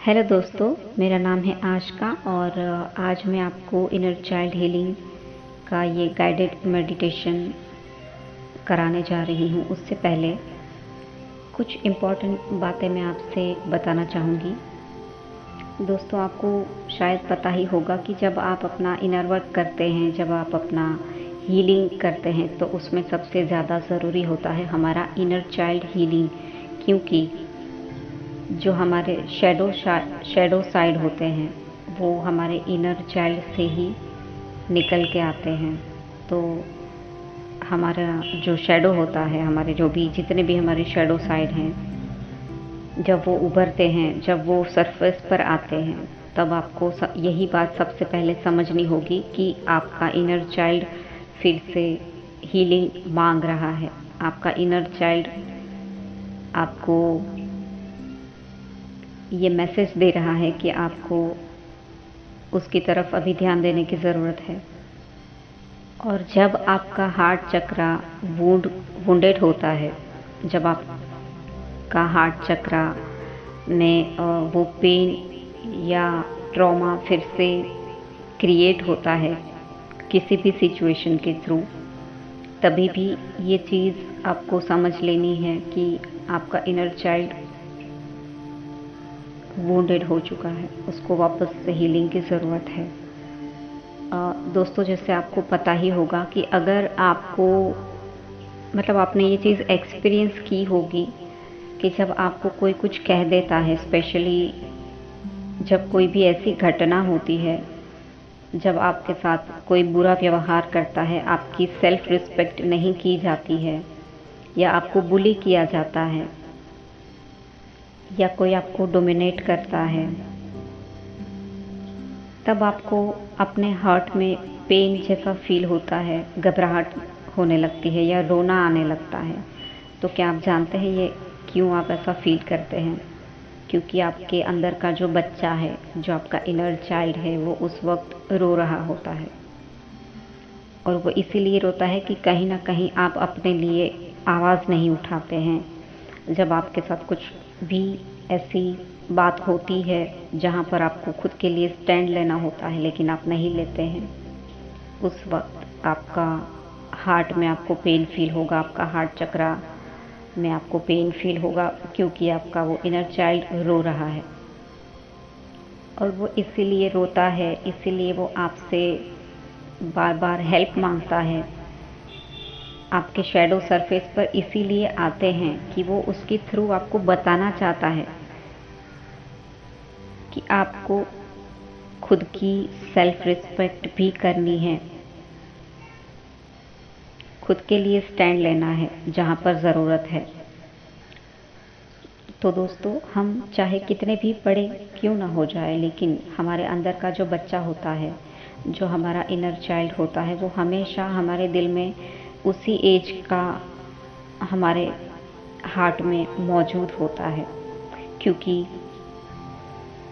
Hello दोस्तों, मेरा नाम है आशिका और आज मैं आपको इनर चाइल्ड हीलिंग का ये गाइडेड मेडिटेशन कराने जा रही हूँ। उससे पहले कुछ इम्पॉर्टेंट बातें मैं आपसे बताना चाहूँगी। दोस्तों, आपको शायद पता ही होगा कि जब आप अपना इनर वर्क करते हैं, जब आप अपना हीलिंग करते हैं, तो उसमें सबसे ज़्यादा ज़रूरी होता है हमारा इनर चाइल्ड हीलिंग, क्योंकि जो हमारे शैडो साइड होते हैं वो हमारे इनर चाइल्ड से ही निकल के आते हैं। तो हमारा जो शैडो होता है, हमारे जो भी जितने भी हमारे शैडो साइड हैं, जब वो उभरते हैं, जब वो सरफेस पर आते हैं, तब आपको यही बात सबसे पहले समझनी होगी कि आपका इनर चाइल्ड फिर से हीलिंग मांग रहा है। आपका इनर चाइल्ड आपको ये मैसेज दे रहा है कि आपको उसकी तरफ अभी ध्यान देने की ज़रूरत है। और जब आपका हार्ट चक्रा वुंडेड होता है, जब आपका हार्ट चक्रा में वो पेन या ट्रॉमा फिर से क्रिएट होता है किसी भी सिचुएशन के थ्रू, तभी भी ये चीज़ आपको समझ लेनी है कि आपका इनर चाइल्ड वुंडेड हो चुका है, उसको वापस से हीलिंग की ज़रूरत है। दोस्तों, जैसे आपको पता ही होगा कि अगर आपको आपने ये चीज़ एक्सपीरियंस की होगी कि जब आपको कोई कुछ कह देता है, स्पेशली जब कोई भी ऐसी घटना होती है, जब आपके साथ कोई बुरा व्यवहार करता है, आपकी सेल्फ रिस्पेक्ट नहीं की जाती है, या आपको बुली किया जाता है, या कोई आपको डोमिनेट करता है, तब आपको अपने हार्ट में पेन जैसा फील होता है, घबराहट होने लगती है या रोना आने लगता है। तो क्या आप जानते हैं ये क्यों आप ऐसा फील करते हैं? क्योंकि आपके अंदर का जो बच्चा है, जो आपका इनर चाइल्ड है, वो उस वक्त रो रहा होता है। और वो इसीलिए रोता है कि कहीं ना कहीं आप अपने लिए आवाज़ नहीं उठाते हैं। जब आपके साथ कुछ भी ऐसी बात होती है जहाँ पर आपको खुद के लिए स्टैंड लेना होता है, लेकिन आप नहीं लेते हैं, उस वक्त आपका हार्ट में आपको पेन फील होगा, आपका हार्ट चक्रा में आपको पेन फील होगा, क्योंकि आपका वो इनर चाइल्ड रो रहा है। और वो इसीलिए रोता है, इसीलिए वो आपसे बार बार हेल्प मांगता है। आपके शैडो सरफेस पर इसीलिए आते हैं कि वो उसके थ्रू आपको बताना चाहता है कि आपको खुद की सेल्फ रिस्पेक्ट भी करनी है, खुद के लिए स्टैंड लेना है जहाँ पर ज़रूरत है। तो दोस्तों, हम चाहे कितने भी बड़े क्यों ना हो जाए, लेकिन हमारे अंदर का जो बच्चा होता है, जो हमारा इनर चाइल्ड होता है, वो हमेशा हमारे दिल में उसी एज का हमारे हार्ट में मौजूद होता है, क्योंकि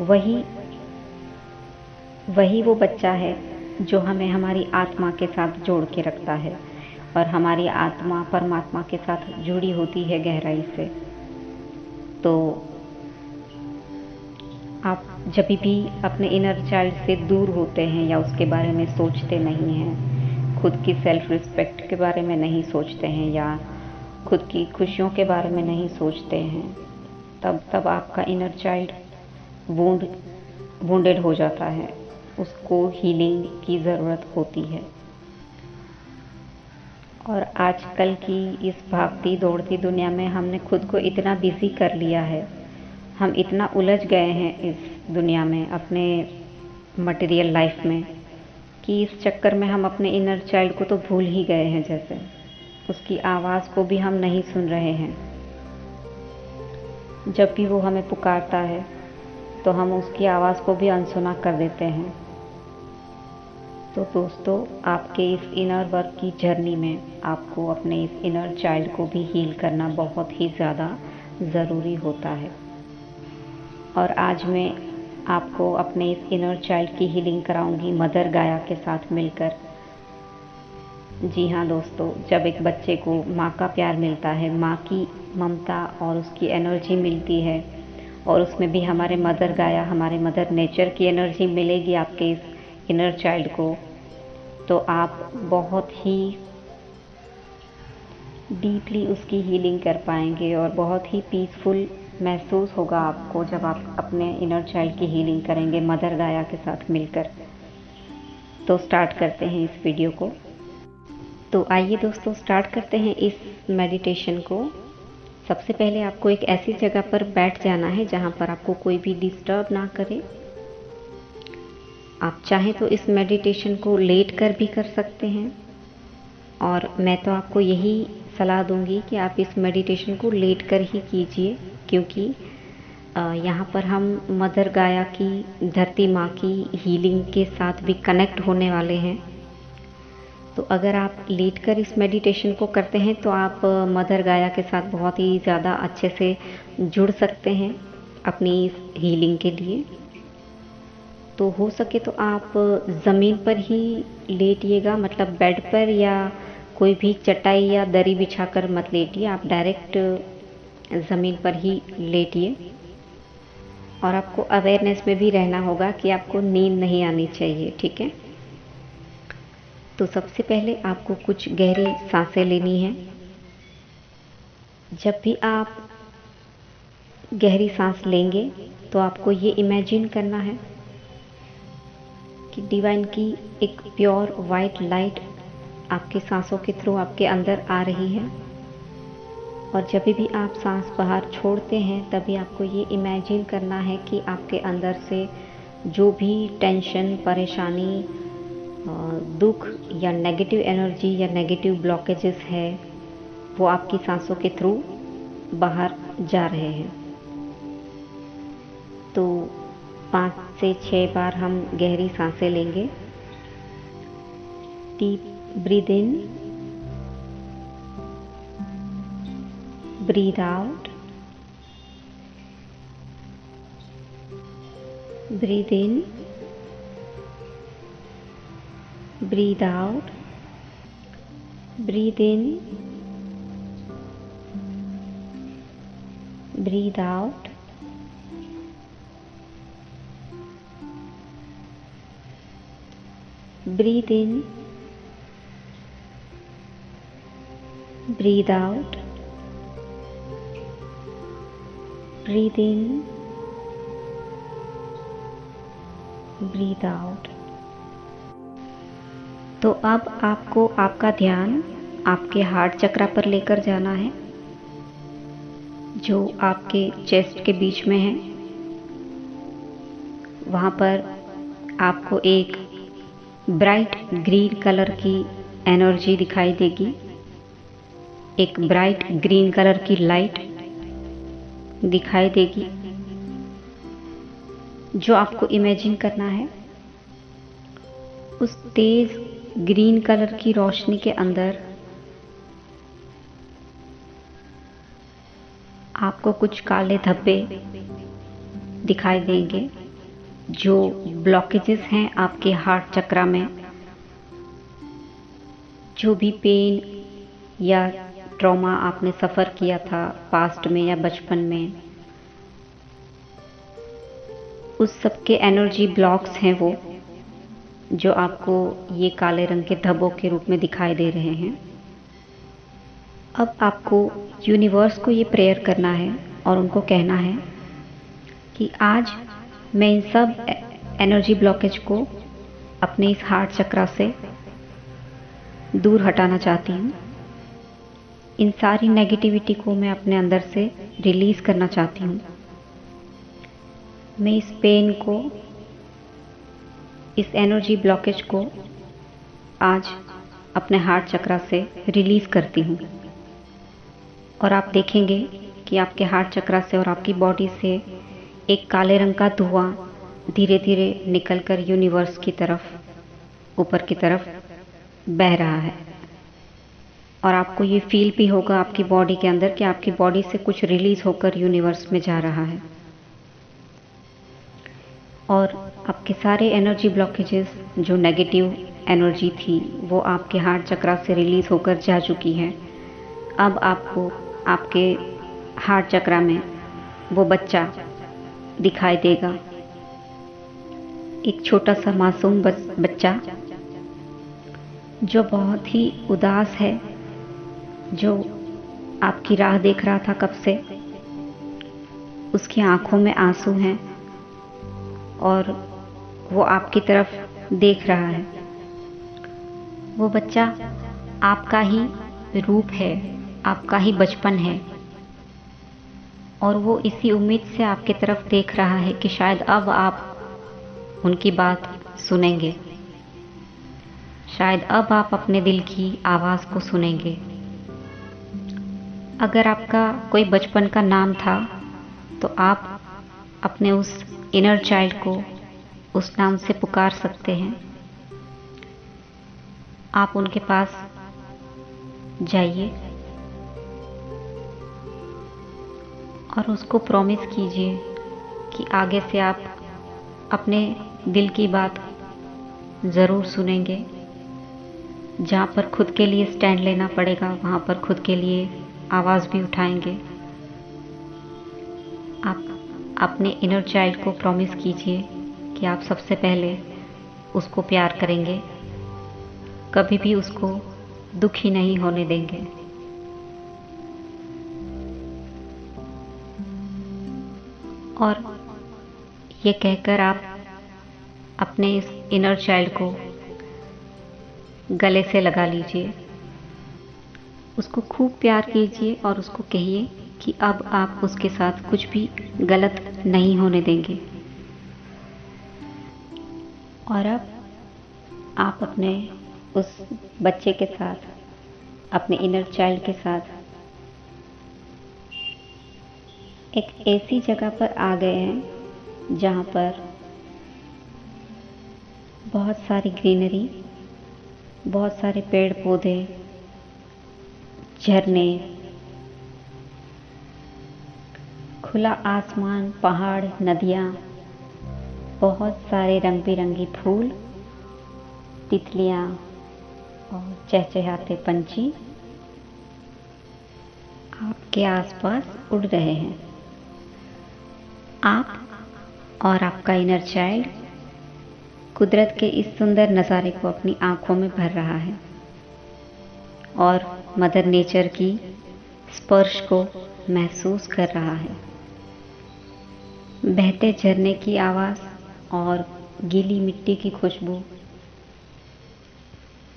वही वो बच्चा है जो हमें हमारी आत्मा के साथ जोड़ के रखता है, और हमारी आत्मा परमात्मा के साथ जुड़ी होती है गहराई से। तो आप जब भी अपने इनर चाइल्ड से दूर होते हैं या उसके बारे में सोचते नहीं हैं, खुद की सेल्फ रिस्पेक्ट के बारे में नहीं सोचते हैं, या खुद की खुशियों के बारे में नहीं सोचते हैं, तब आपका इनर चाइल्ड वुंडेड हो जाता है, उसको हीलिंग की ज़रूरत होती है। और आजकल की इस भागती दौड़ती दुनिया में हमने खुद को इतना बिजी कर लिया है, हम इतना उलझ गए हैं इस दुनिया में, अपने मटेरियल लाइफ में, कि इस चक्कर में हम अपने इनर चाइल्ड को तो भूल ही गए हैं। जैसे उसकी आवाज़ को भी हम नहीं सुन रहे हैं। जब भी वो हमें पुकारता है तो हम उसकी आवाज़ को भी अनसुना कर देते हैं। तो दोस्तों, आपके इस इनर वर्क की जर्नी में आपको अपने इस इनर चाइल्ड को भी हील करना बहुत ही ज़्यादा ज़रूरी होता है। और आज मैं आपको अपने इस इनर चाइल्ड की हीलिंग कराऊंगी मदर गाया के साथ मिलकर। जी हाँ दोस्तों, जब एक बच्चे को माँ का प्यार मिलता है, माँ की ममता और उसकी एनर्जी मिलती है, और उसमें भी हमारे मदर गाया, हमारे मदर नेचर की एनर्जी मिलेगी आपके इस इनर चाइल्ड को, तो आप बहुत ही डीपली उसकी हीलिंग कर पाएंगे और बहुत ही पीसफुल महसूस होगा आपको जब आप अपने इनर चाइल्ड की हीलिंग करेंगे मदर गाया के साथ मिलकर। तो स्टार्ट करते हैं इस वीडियो को। तो आइए दोस्तों स्टार्ट करते हैं इस मेडिटेशन को। सबसे पहले आपको एक ऐसी जगह पर बैठ जाना है जहाँ पर आपको कोई भी डिस्टर्ब ना करे। आप चाहें तो इस मेडिटेशन को लेट कर भी कर सकते हैं, और मैं तो आपको यही सलाह दूंगी कि आप इस मेडिटेशन को लेट कर ही कीजिए, क्योंकि यहाँ पर हम मदर गाया की, धरती माँ की हीलिंग के साथ भी कनेक्ट होने वाले हैं। तो अगर आप लेट कर इस मेडिटेशन को करते हैं तो आप मदर गाया के साथ बहुत ही ज़्यादा अच्छे से जुड़ सकते हैं अपनी इस हीलिंग के लिए। तो हो सके तो आप ज़मीन पर ही लेटिएगा, मतलब बेड पर या कोई भी चटाई या दरी बिछाकर मत लेटिए, आप डायरेक्ट ज़मीन पर ही लेटिए। और आपको अवेयरनेस में भी रहना होगा कि आपको नींद नहीं आनी चाहिए, ठीक है। तो सबसे पहले आपको कुछ गहरी सांसें लेनी है। जब भी आप गहरी सांस लेंगे तो आपको ये इमेजिन करना है कि डिवाइन की एक प्योर वाइट लाइट आपकी सांसों के थ्रू आपके अंदर आ रही है। और जब भी आप सांस बाहर छोड़ते हैं तभी आपको ये इमेजिन करना है कि आपके अंदर से जो भी टेंशन, परेशानी, दुख या नेगेटिव एनर्जी या नेगेटिव ब्लॉकेजेस है वो आपकी सांसों के थ्रू बाहर जा रहे हैं। तो 5 से 6 बार हम गहरी सांसें लेंगे। Deep breathe in, breathe out, breathe in, breathe out, breathe in, breathe out, breathe in, breathe out, breathe in, breathe out। तो अब आपको आपका ध्यान आपके हार्ट चक्रा पर लेकर जाना है, जो आपके चेस्ट के बीच में है। वहाँ पर आपको एक ब्राइट ग्रीन कलर की एनर्जी दिखाई देगी, एक ब्राइट ग्रीन कलर की लाइट दिखाई देगी, जो आपको इमेजिन करना है उस तेज ग्रीन कलर की रोशनी के अंदर आपको कुछ काले धब्बे दिखाई देंगे, जो ब्लॉकेजेस हैं आपके हार्ट चक्रा में। जो भी पेन या ट्रॉमा आपने सफ़र किया था पास्ट में या बचपन में, उस सब के एनर्जी ब्लॉक्स हैं वो, जो आपको ये काले रंग के धब्बों के रूप में दिखाई दे रहे हैं। अब आपको यूनिवर्स को ये प्रेयर करना है और उनको कहना है कि आज मैं इन सब एनर्जी ब्लॉकेज को अपने इस हार्ट चक्रा से दूर हटाना चाहती हूँ। इन सारी नेगेटिविटी को मैं अपने अंदर से रिलीज़ करना चाहती हूँ। मैं इस पेन को, इस एनर्जी ब्लॉकेज को आज अपने हार्ट चक्रा से रिलीज़ करती हूँ। और आप देखेंगे कि आपके हार्ट चक्रा से और आपकी बॉडी से एक काले रंग का धुआं धीरे धीरे निकलकर यूनिवर्स की तरफ, ऊपर की तरफ बह रहा है। और आपको ये फील भी होगा आपकी बॉडी के अंदर कि आपकी बॉडी से कुछ रिलीज होकर यूनिवर्स में जा रहा है। और आपके सारे एनर्जी ब्लॉकेजेस, जो नेगेटिव एनर्जी थी, वो आपके हार्ट चक्रा से रिलीज होकर जा चुकी है। अब आपको आपके हार्ट चक्रा में वो बच्चा दिखाई देगा। एक छोटा सा मासूम बच्चा जो बहुत ही उदास है, जो आपकी राह देख रहा था कब से। उसकी आंखों में आंसू हैं और वो आपकी तरफ देख रहा है। वो बच्चा आपका ही रूप है, आपका ही बचपन है, और वो इसी उम्मीद से आपकी तरफ देख रहा है कि शायद अब आप उनकी बात सुनेंगे, शायद अब आप अपने दिल की आवाज़ को सुनेंगे। अगर आपका कोई बचपन का नाम था तो आप अपने उस इनर चाइल्ड को उस नाम से पुकार सकते हैं। आप उनके पास जाइए और उसको प्रॉमिस कीजिए कि आगे से आप अपने दिल की बात ज़रूर सुनेंगे। जहाँ पर खुद के लिए स्टैंड लेना पड़ेगा वहाँ पर खुद के लिए आवाज़ भी उठाएंगे। आप अपने इनर चाइल्ड को प्रॉमिस कीजिए कि आप सबसे पहले उसको प्यार करेंगे, कभी भी उसको दुखी नहीं होने देंगे। और ये कहकर आप अपने इस इनर चाइल्ड को गले से लगा लीजिए, उसको खूब प्यार कीजिए और उसको कहिए कि अब आप उसके साथ कुछ भी गलत नहीं होने देंगे। और अब आप अपने उस बच्चे के साथ, अपने इनर चाइल्ड के साथ एक ऐसी जगह पर आ गए हैं जहाँ पर बहुत सारी ग्रीनरी, बहुत सारे पेड़ पौधे, झरने, खुला आसमान, पहाड़, नदियाँ, बहुत सारे रंग बिरंगी फूल, तितलियाँ और चहचहाते पंछी आपके आसपास उड़ रहे हैं। आप और आपका इनर चाइल्ड कुदरत के इस सुंदर नज़ारे को अपनी आंखों में भर रहा है और मदर नेचर की स्पर्श को महसूस कर रहा है। बहते झरने की आवाज़ और गीली मिट्टी की खुशबू,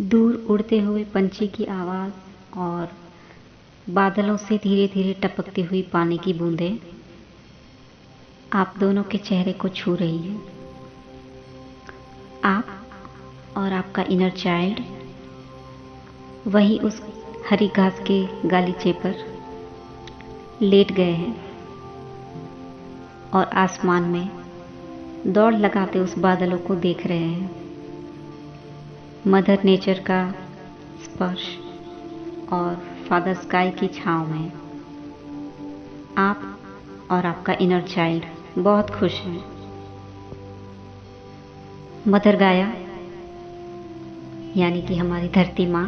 दूर उड़ते हुए पंछी की आवाज़ और बादलों से धीरे धीरे टपकती हुई पानी की बूंदें आप दोनों के चेहरे को छू रही है। आप और आपका इनर चाइल्ड वहीं उस हरी घास के गालीचे पर लेट गए हैं और आसमान में दौड़ लगाते उस बादलों को देख रहे हैं। मदर नेचर का स्पर्श और फादर स्काई की छांव में आप और आपका इनर चाइल्ड बहुत खुश हैं। मदर गाया यानी कि हमारी धरती माँ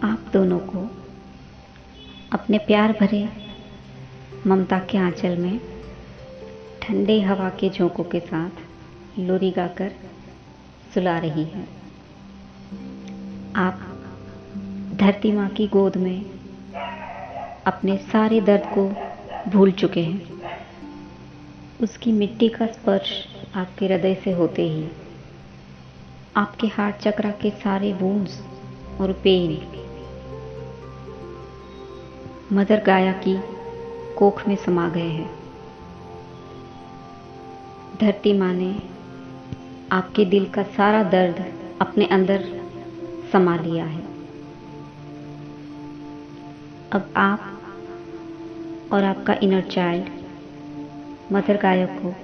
आप दोनों को अपने प्यार भरे ममता के आंचल में ठंडे हवा के झोंकों के साथ लोरी गाकर सुला रही है। आप धरती माँ की गोद में अपने सारे दर्द को भूल चुके हैं। उसकी मिट्टी का स्पर्श आपके हृदय से होते ही आपके हार्ट चक्र के सारे वुंड्स और पेन मदर गाया की कोख में समा गए हैं। धरती माँ ने आपके दिल का सारा दर्द अपने अंदर समा लिया है। अब आप और आपका इनर चाइल्ड मदर गाया को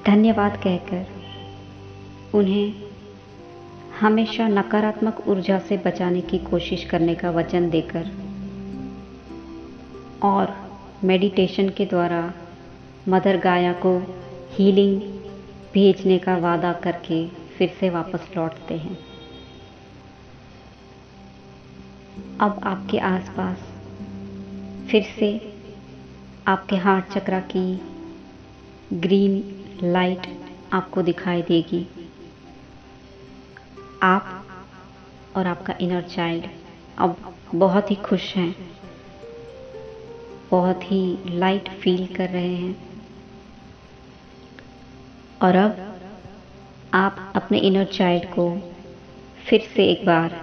धन्यवाद कहकर उन्हें हमेशा नकारात्मक ऊर्जा से बचाने की कोशिश करने का वचन देकर और मेडिटेशन के द्वारा मदर गाया को हीलिंग भेजने का वादा करके फिर से वापस लौटते हैं। अब आपके आसपास फिर से आपके हार्ट चक्रा की ग्रीन लाइट आपको दिखाई देगी। आप और आपका इनर चाइल्ड अब बहुत ही खुश हैं, बहुत ही लाइट फील कर रहे हैं। और अब आप अपने इनर चाइल्ड को फिर से एक बार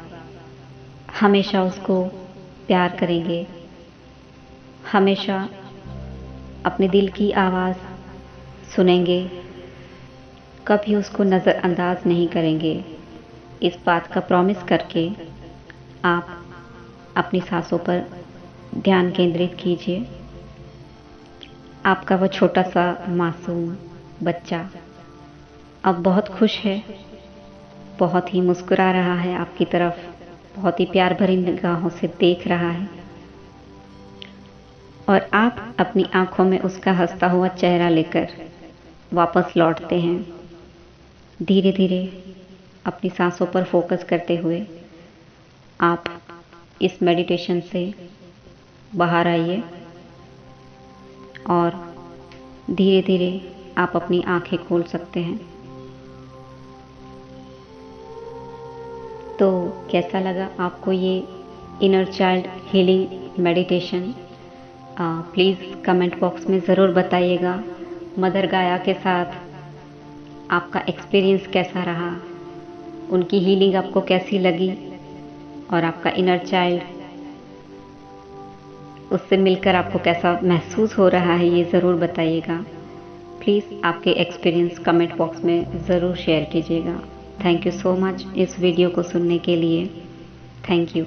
हमेशा उसको प्यार करेंगे, हमेशा अपने दिल की आवाज़ सुनेंगे, कभी उसको नज़रअंदाज नहीं करेंगे। इस बात का प्रॉमिस करके आप अपनी सांसों पर ध्यान केंद्रित कीजिए। आपका वो छोटा सा मासूम बच्चा अब बहुत खुश है, बहुत ही मुस्कुरा रहा है आपकी तरफ, बहुत ही प्यार भरी निगाहों से देख रहा है। और आप अपनी आंखों में उसका हंसता हुआ चेहरा लेकर वापस लौटते हैं। धीरे धीरे अपनी सांसों पर फोकस करते हुए आप इस मेडिटेशन से बाहर आइए और धीरे धीरे आप अपनी आंखें खोल सकते हैं। तो कैसा लगा आपको ये inner child healing meditation? Please comment box में ज़रूर बताइएगा। मदर गाया के साथ आपका एक्सपीरियंस कैसा रहा, उनकी हीलिंग आपको कैसी लगी और आपका इनर चाइल्ड, उससे मिलकर आपको कैसा महसूस हो रहा है, ये ज़रूर बताइएगा। प्लीज़ आपके एक्सपीरियंस कमेंट बॉक्स में ज़रूर शेयर कीजिएगा। थैंक यू सो मच इस वीडियो को सुनने के लिए। Thank you.